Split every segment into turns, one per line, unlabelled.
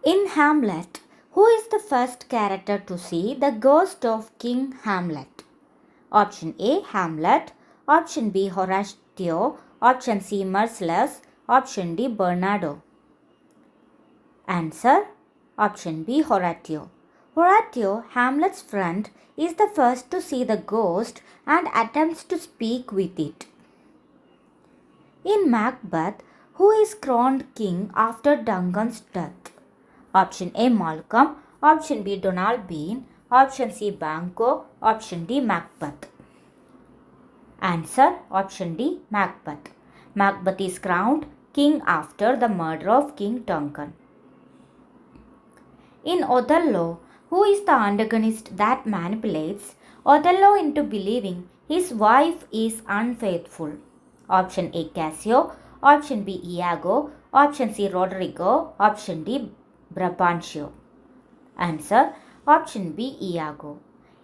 In Hamlet, who is the first character to see the ghost of King Hamlet? Option A. Hamlet. Option B. Horatio. Option C. Merciless. Option D. Bernardo. Answer. Option B. Horatio. Horatio, Hamlet's friend, is the first to see the ghost and attempts to speak with it. In Macbeth, who is crowned king after Duncan's death? Option A. Malcolm. Option B. Donald Bean. Option C. Banquo. Option D. Macbeth. Answer. Option D. Macbeth. Macbeth is crowned king after the murder of King Duncan. In Othello, who is the antagonist that manipulates Othello into believing his wife is unfaithful? Option A. Cassio. Option B. Iago. Option C. Rodrigo. Option D. Brabantio. Answer. Option B. Iago.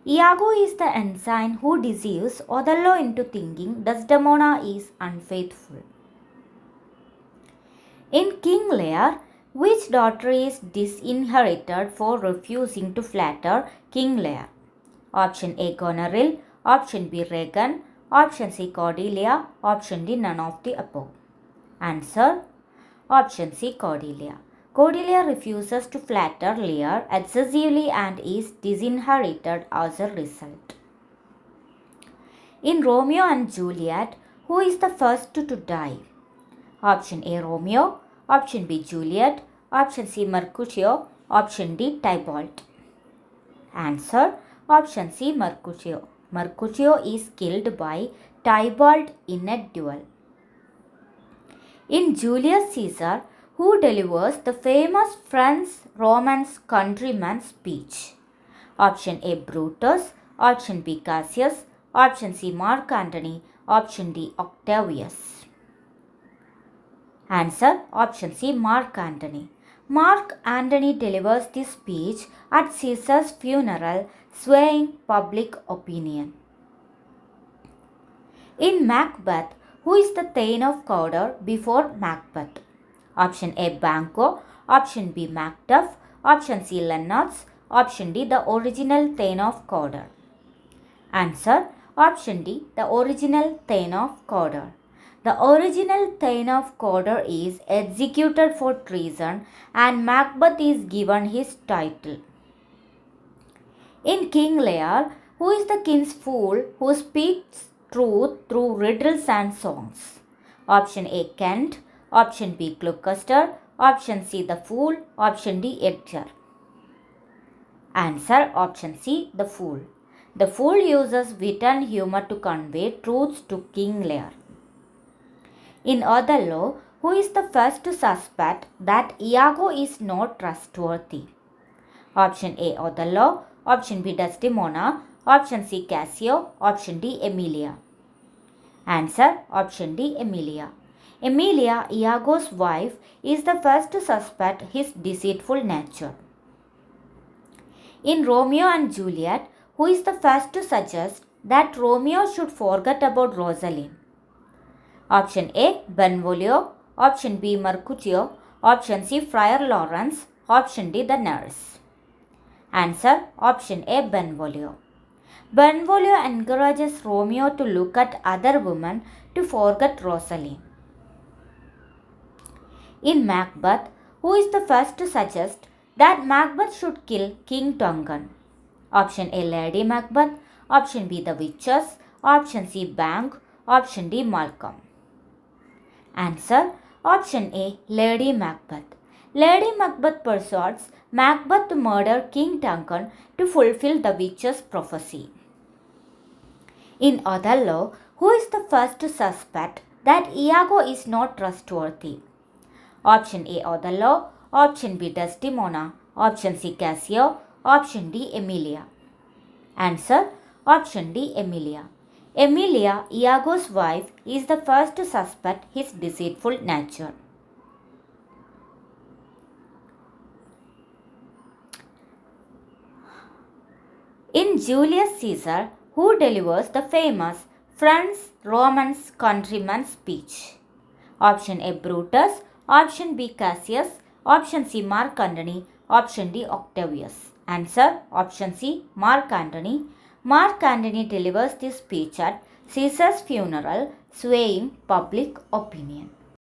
Iago is the ensign who deceives Othello into thinking Desdemona is unfaithful. In King Lear, which daughter is disinherited for refusing to flatter King Lear? Option A. Goneril. Option B. Regan. Option C. Cordelia. Option D. None of the above. Answer. Option C. Cordelia. Cordelia refuses to flatter Lear excessively and is disinherited as a result. In Romeo and Juliet, who is the first to die? Option A. Romeo. Option B. Juliet. Option C. Mercutio. Option D. Tybalt. Answer. Option C. Mercutio. Mercutio is killed by Tybalt in a duel. In Julius Caesar, who delivers the famous French Romance countryman speech? Option A. Brutus. Option B. Cassius. Option C. Mark Antony. Option D. Octavius. Answer. Option C. Mark Antony. Mark Antony delivers this speech at Caesar's funeral, swaying public opinion. In Macbeth, who is the Thane of Cawdor before Macbeth? Option A. Banquo. Option B. Macduff. Option C. Lennox. Option D. The original Thane of Cawdor. Answer. Option D. The original Thane of Cawdor. The original Thane of Cawdor is executed for treason and Macbeth is given his title. In King Lear, who is the king's fool who speaks truth through riddles and songs? Option A. Kent. Option B. Gloucester. Option C. The Fool. Option D. Edgar. Answer. Option C. The Fool. The Fool uses wit and humor to convey truths to King Lear. In Othello, who is the first to suspect that Iago is not trustworthy? Option A. Othello. Option B. Desdemona. Option C. Cassio. Option D. Emilia. Answer. Option D. Emilia. Emilia, Iago's wife, is the first to suspect his deceitful nature. In Romeo and Juliet, who is the first to suggest that Romeo should forget about Rosaline? Option A. Benvolio. Option B. Mercutio. Option C. Friar Lawrence. Option D. The nurse. Answer. Option A. Benvolio. Benvolio encourages Romeo to look at other women to forget Rosaline. In Macbeth, who is the first to suggest that Macbeth should kill King Duncan? Option A. Lady Macbeth. Option B. The Witches. Option C. Bank. Option D. Malcolm. Answer. Option A. Lady Macbeth. Lady Macbeth persuades Macbeth to murder King Duncan to fulfill the witch's prophecy. In Othello, who is the first to suspect that Iago is not trustworthy? Option A. Othello. Option B. Desdemona. Option C. Cassio. Option D. Emilia. Answer. Option D. Emilia. Emilia, Iago's wife, is the first to suspect his deceitful nature. In Julius Caesar, who delivers the famous French Romance countryman speech? Option A. Brutus. Option B. Cassius. Option C. Mark Antony. Option D. Octavius. Answer option C. Mark Antony. Mark Antony delivers this speech at Caesar's funeral, swaying public opinion.